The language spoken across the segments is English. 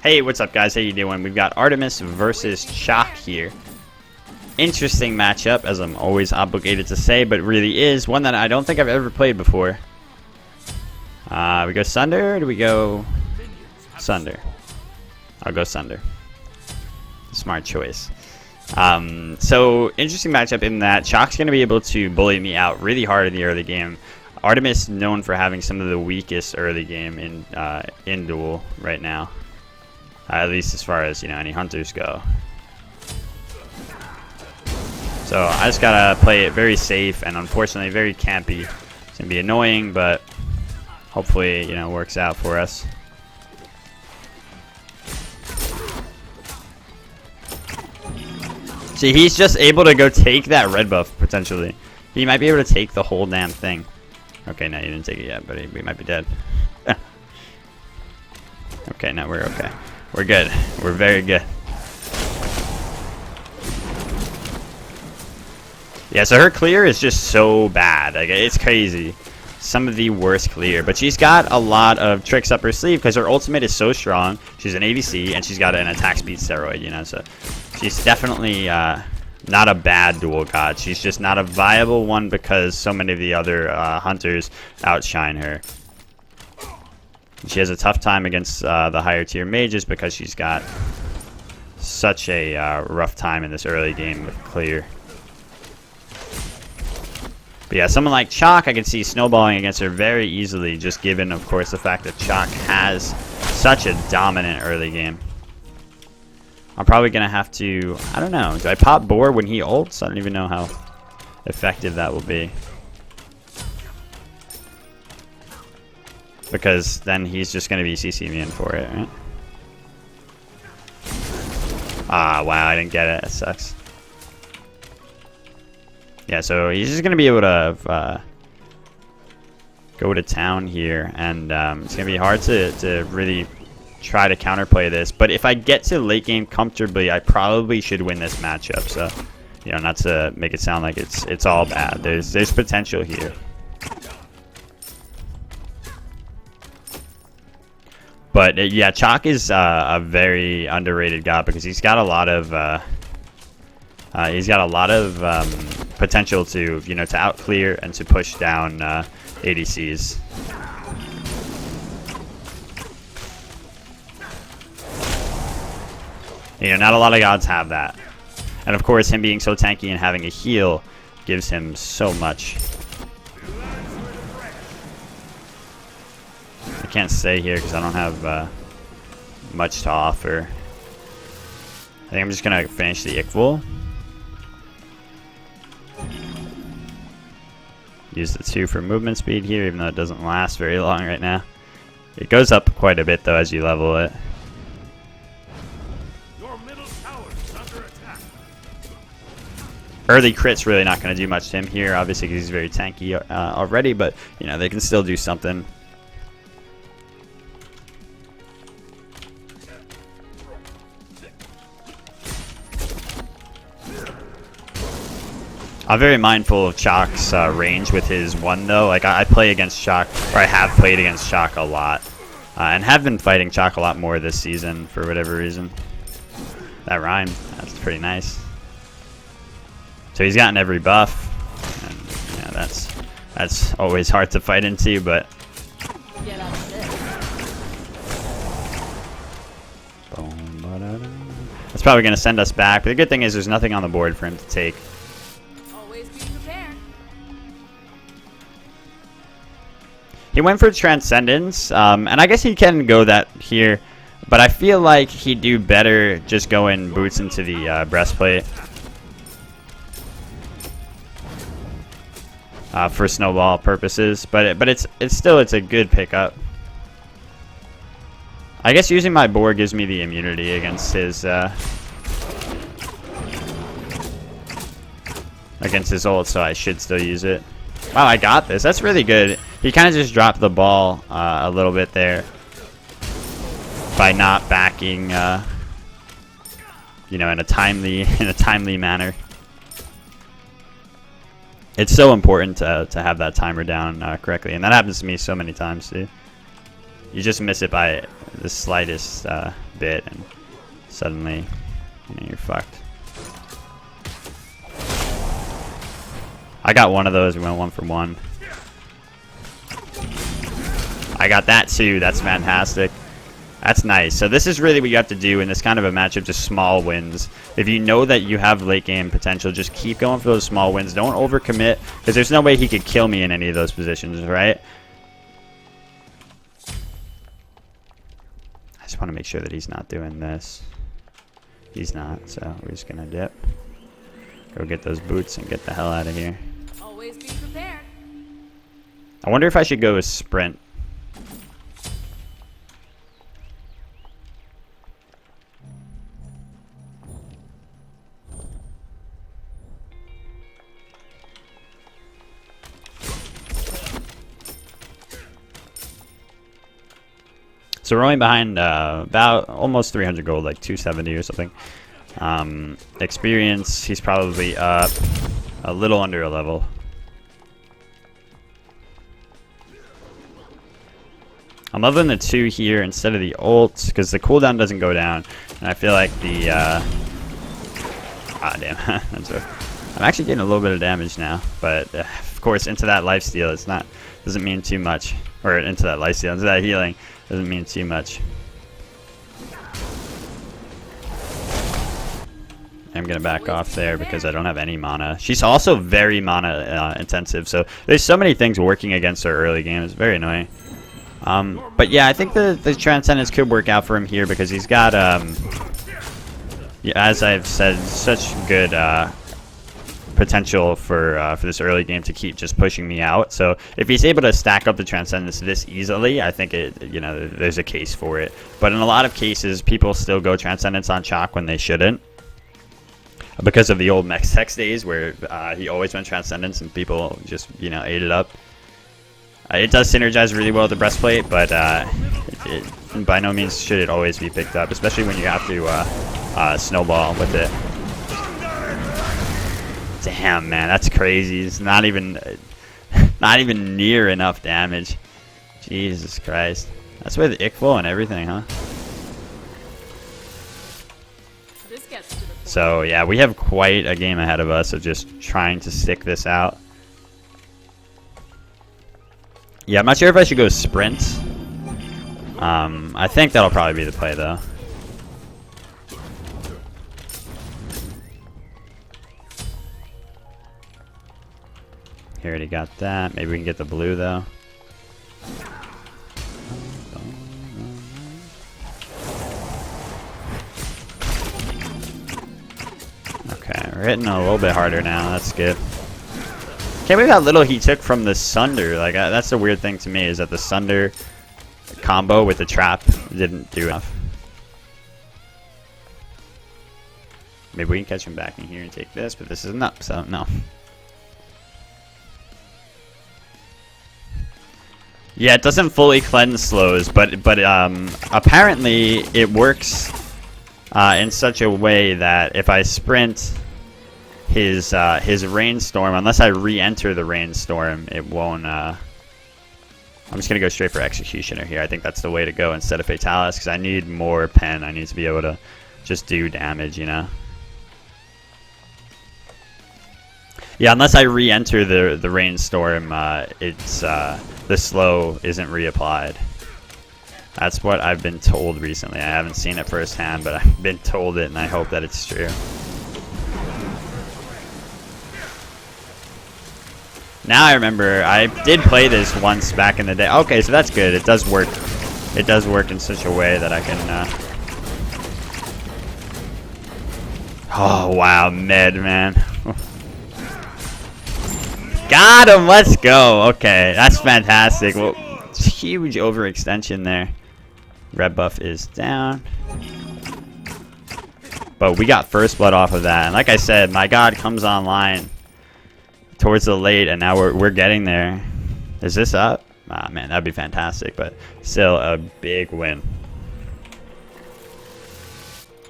Hey, what's up, guys? How you doing? We've got Artemis versus Chaac here. Interesting matchup, as I'm always obligated to say, but really is one that I don't think I've ever played before. We go Sunder, or do we go Sunder? I'll go Sunder. Smart choice. So, interesting matchup in that Chaac's going to be able to bully me out really hard in the early game. Artemis known for having some of the weakest early game in Duel right now. At least as far as, any hunters go. So I just gotta play it very safe and unfortunately very campy. It's gonna be annoying, but hopefully, it works out for us. See, he's just able to go take that red buff, potentially. He might be able to take the whole damn thing. Okay, no, he didn't take it yet, but we might be dead. Okay, no, we're okay. We're good. We're very good. Yeah, so her clear is just so bad. Like, it's crazy. Some of the worst clear. But she's got a lot of tricks up her sleeve because her ultimate is so strong. She's an ADC, and she's got an attack speed steroid, so she's definitely not a bad duel god. She's just not a viable one because so many of the other hunters outshine her. She has a tough time against the higher tier mages because she's got such a rough time in this early game with clear. But yeah, someone like Chaac, I can see snowballing against her very easily, just given, of course, the fact that Chaac has such a dominant early game. I'm probably going to have to, I don't know, do I pop Boar when he ults? I don't even know how effective that will be. Because then he's just going to be CC me in for it, right? Ah, wow, I didn't get it. That sucks. Yeah, so he's just going to be able to go to town here, and it's going to be hard to really try to counterplay this. But if I get to late game comfortably, I probably should win this matchup. So, not to make it sound like it's all bad. There's potential here. But yeah, Chaac is a very underrated god because he's got a lot of potential to to out clear and to push down ADCs. Not a lot of gods have that, and of course, him being so tanky and having a heal gives him so much. I can't stay here because I don't have much to offer. I think I'm just gonna finish the Ickvul. Use the 2 for movement speed here, even though it doesn't last very long right now. It goes up quite a bit though as you level it. Your middle tower is under attack. Early crit's really not going to do much to him here, obviously because he's very tanky already, but they can still do something. I'm very mindful of Chaac's range with his 1 though. Like I play against Chaac, or I have played against Chaac a lot, and have been fighting Chaac a lot more this season for whatever reason. That rhymed. That's pretty nice. So he's gotten every buff, and that's always hard to fight into, but. That's probably going to send us back. But the good thing is there's nothing on the board for him to take. He went for Transcendence, and I guess he can go that here, but I feel like he'd do better just going boots into the breastplate for snowball purposes. But it's a good pickup. I guess using my board gives me the immunity against his ult, so I should still use it. Wow, I got this. That's really good. He kind of just dropped the ball a little bit there by not backing, in a timely manner. It's so important to have that timer down correctly, and that happens to me so many times too. You just miss it by the slightest bit, and suddenly, you know, you're fucked. I got one of those. We went 1 for 1. I got that too. That's fantastic. That's nice. So this is really what you have to do in this kind of a matchup, just small wins. If you know that you have late game potential, just keep going for those small wins. Don't overcommit, because there's no way he could kill me in any of those positions, right? I just want to make sure that he's not doing this. He's not, so we're just going to dip. Go get those boots and get the hell out of here. Always be prepared. I wonder if I should go with sprint. So we're only behind about almost 300 gold, like 270 or something. Experience, he's probably up a little under a level. I'm loving the 2 here instead of the ult, because the cooldown doesn't go down. And I feel like the... ah, damn. I'm actually getting a little bit of damage now. But, of course, into that lifesteal, it's not... doesn't mean too much. Or into that lifesteal, into that healing, doesn't mean too much. I'm going to back off there because I don't have any mana. She's also very mana intensive, so there's so many things working against her early game. It's very annoying. But yeah, I think the Transcendence could work out for him here because he's got, yeah, as I've said, such good potential for this early game to keep just pushing me out. So if he's able to stack up the Transcendence this easily, I think you know, there's a case for it. But in a lot of cases, people still go Transcendence on Chaac when they shouldn't, because of the old Mex Hex days where he always went Transcendence and people just, you know, ate it up. It does synergize really well with the breastplate, but by no means should it always be picked up, especially when you have to snowball with it. Damn, man, that's crazy. It's not even near enough damage. Jesus Christ. That's with Iqbal and everything, huh? This gets to the point. So, yeah, we have quite a game ahead of us of just trying to stick this out. Yeah, I'm not sure if I should go sprint. I think that'll probably be the play, though. He already got that. Maybe we can get the blue, though. Okay, we're hitting a little bit harder now. That's good. Can't believe how little he took from the Sunder. Like, that's the weird thing to me, is that the Sunder combo with the trap didn't do enough. Maybe we can catch him back in here and take this, but this isn't up, so no. Yeah, it doesn't fully cleanse slows, but apparently it works in such a way that if I sprint his rainstorm, unless I re-enter the rainstorm, it won't. I'm just gonna go straight for executioner here. I think that's the way to go instead of fatalis, because I need more pen. I need to be able to just do damage, you know. Yeah, unless I re-enter the rainstorm, it's the slow isn't reapplied. That's what I've been told recently. I haven't seen it firsthand, but I've been told it, and I hope that it's true. Now I remember, I did play this once back in the day. Okay, so that's good. It does work. It does work in such a way that I can... Oh, wow, med, man. Got him! Let's go! Okay, that's fantastic. Well, huge overextension there. Red buff is down. But we got first blood off of that. And like I said, my god comes online towards the late, and now we're getting there. Is this up? Ah, man, that'd be fantastic, but still a big win.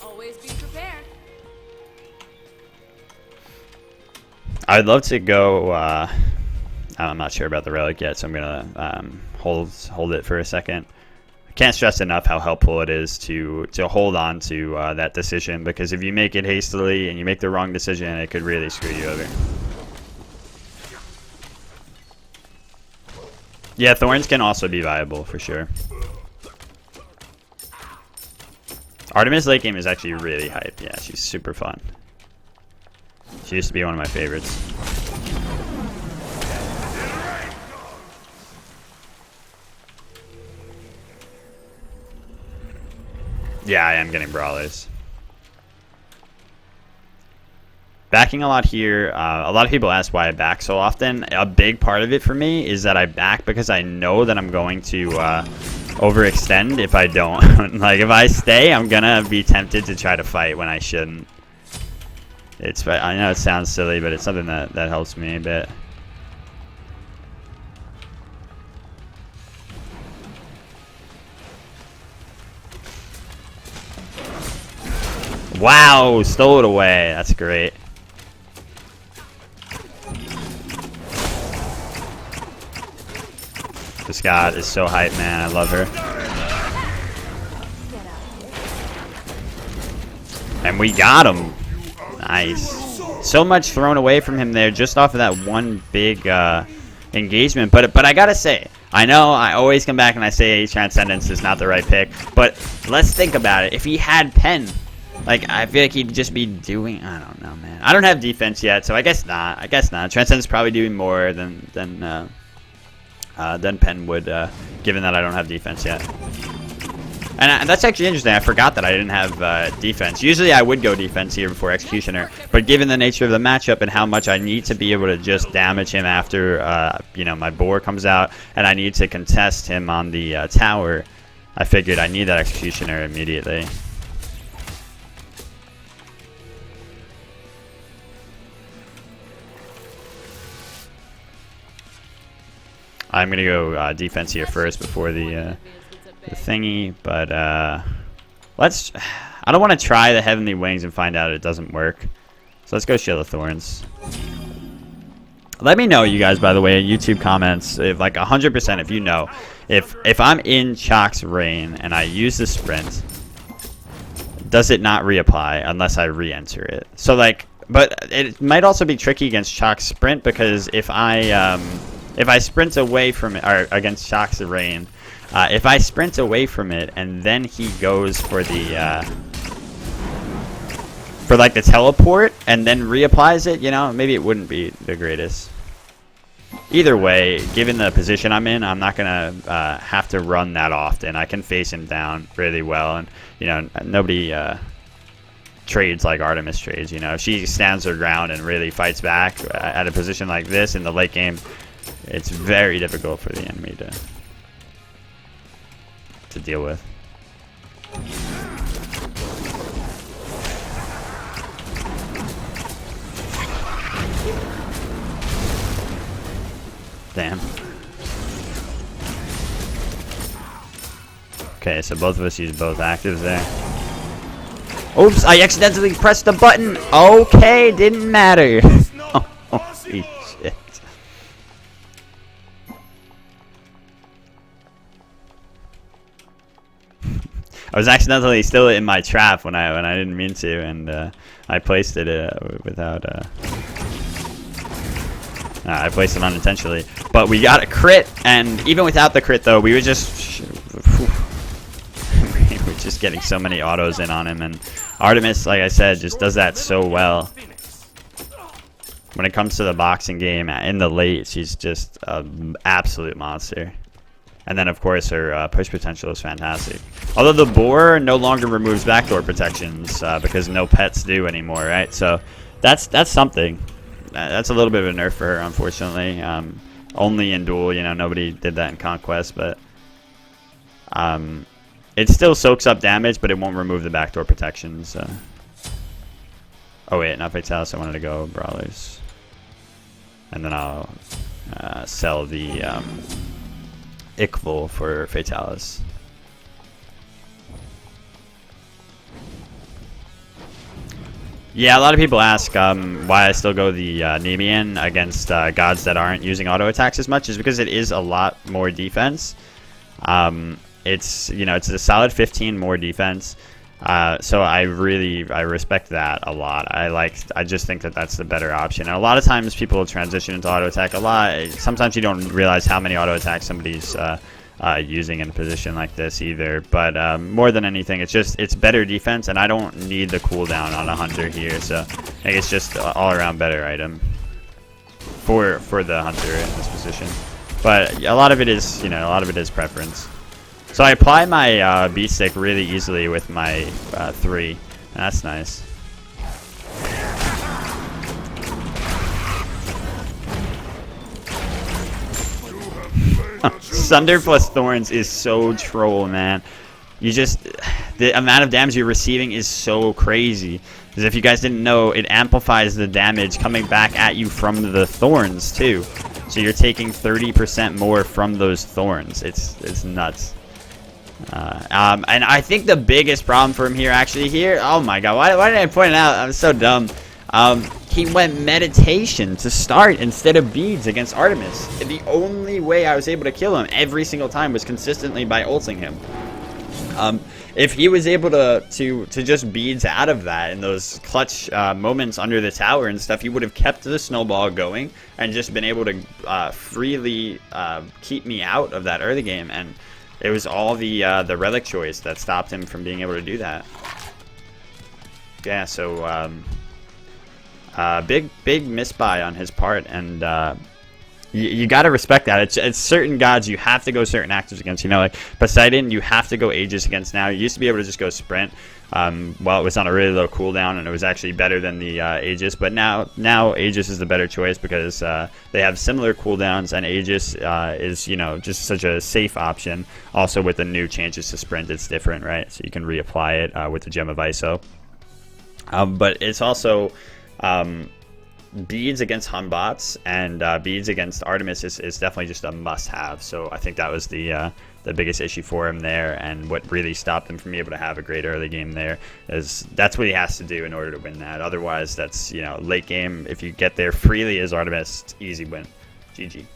Always be prepared. I'd love to go. I'm not sure about the relic yet, so I'm gonna hold it for a second. can't stress enough how helpful it is to hold on to that decision, because if you make it hastily and you make the wrong decision, it could really screw you over. Yeah, Thorns can also be viable for sure. Artemis late game is actually really hype. Yeah, she's super fun. She used to be one of my favorites. Yeah, I am getting brawlers. Backing a lot here. A lot of people ask why I back so often. A big part of it for me is that I back because I know that I'm going to overextend if I don't. Like, if I stay, I'm gonna be tempted to try to fight when I shouldn't. I know it sounds silly, but it's something that helps me a bit. Wow, stole it away. That's great. This god is so hype, man. I love her. And we got him. Nice. So much thrown away from him there just off of that one big engagement. But I gotta say, I know I always come back and I say Transcendence is not the right pick. But let's think about it. If he had Pen, like, I feel like he'd just be doing... I don't know, man. I don't have defense yet, so I guess not. Transcendence probably doing more than Pen would, given that I don't have defense yet. And that's actually interesting. I forgot that I didn't have defense. Usually I would go defense here before Executioner, but given the nature of the matchup and how much I need to be able to just damage him after, you know, my boar comes out, and I need to contest him on the tower, I figured I need that Executioner immediately. I'm gonna go defense here first before the thingy, but let's. I don't want to try the Heavenly Wings and find out it doesn't work. So let's go Shield of Thorns. Let me know, you guys, by the way, in YouTube comments, if like 100%, if you know, if I'm in Chaac's Reign and I use the sprint, does it not reapply unless I re-enter it? So like, but it might also be tricky against Chaac's sprint, because if I sprint away from it, or against Chaac's Reign, if I sprint away from it and then he goes for the like the teleport and then reapplies it, you know, maybe it wouldn't be the greatest. Either way, given the position I'm in, I'm not gonna have to run that often. I can face him down really well, and you know, nobody trades like Artemis trades. You know, if she stands her ground and really fights back at a position like this in the late game, it's very difficult for the enemy to deal with. Damn. Okay, so both of us use both actives there. Oops, I accidentally pressed the button. Okay, didn't matter. Holy shit. I was accidentally still in my trap when I didn't mean to, and I placed it without. I placed it unintentionally, but we got a crit, and even without the crit, though, we were just we were just getting so many autos in on him, and Artemis, like I said, just does that so well. When it comes to the boxing game in the late, she's just an absolute monster. And then, of course, her push potential is fantastic. Although the boar no longer removes backdoor protections because no pets do anymore, right? So that's something. That's a little bit of a nerf for her, unfortunately. Only in Duel, you know, nobody did that in Conquest, but it still soaks up damage, but it won't remove the backdoor protections. Oh wait, not Fatalis. I wanted to go Brawlers, and then I'll sell the Ickvul for Fatalis. Yeah, a lot of people ask why I still go the Nemean against gods that aren't using auto attacks as much. Is because it is a lot more defense. it's, you know, it's a solid 15 more defense. So I respect that a lot. I just think that that's the better option. And a lot of times people transition into auto attack a lot. Sometimes you don't realize how many auto attacks somebody's using in a position like this either. But more than anything, it's better defense, and I don't need the cooldown on a hunter here. So I think it's just all around better item for the hunter in this position. But a lot of it is, you know, a lot of it is preference. So I apply my beat stick really easily with my 3, and that's nice. Sunder plus Thorns is so troll, man. You just, the amount of damage you're receiving is so crazy. Because if you guys didn't know, it amplifies the damage coming back at you from the Thorns too. So you're taking 30% more from those Thorns. It's nuts. And I think the biggest problem for him here, oh my god, why did I point it out? I'm so dumb. He went meditation to start instead of beads against Artemis. The only way I was able to kill him every single time was consistently by ulting him. If he was able to just beads out of that in those clutch moments under the tower and stuff, he would have kept the snowball going and just been able to freely keep me out of that early game. And it was all the relic choice that stopped him from being able to do that. Yeah, so big misbuy on his part, and you got to respect that. It's certain gods you have to go certain actives against. You know, like Poseidon, you have to go Aegis against now. You used to be able to just go Sprint. Well, it was on a really low cooldown, and it was actually better than the Aegis. But now Aegis is the better choice because they have similar cooldowns, and Aegis is, you know, just such a safe option. Also, with the new changes to Sprint, it's different, right? So you can reapply it with the Gem of ISO. But it's also beads against Hunbots and beads against Artemis is definitely just a must-have. So I think that was the biggest issue for him there, and what really stopped him from being able to have a great early game there is that's what he has to do in order to win that. Otherwise, that's, you know, late game, if you get there freely as Artemis, easy win. GG.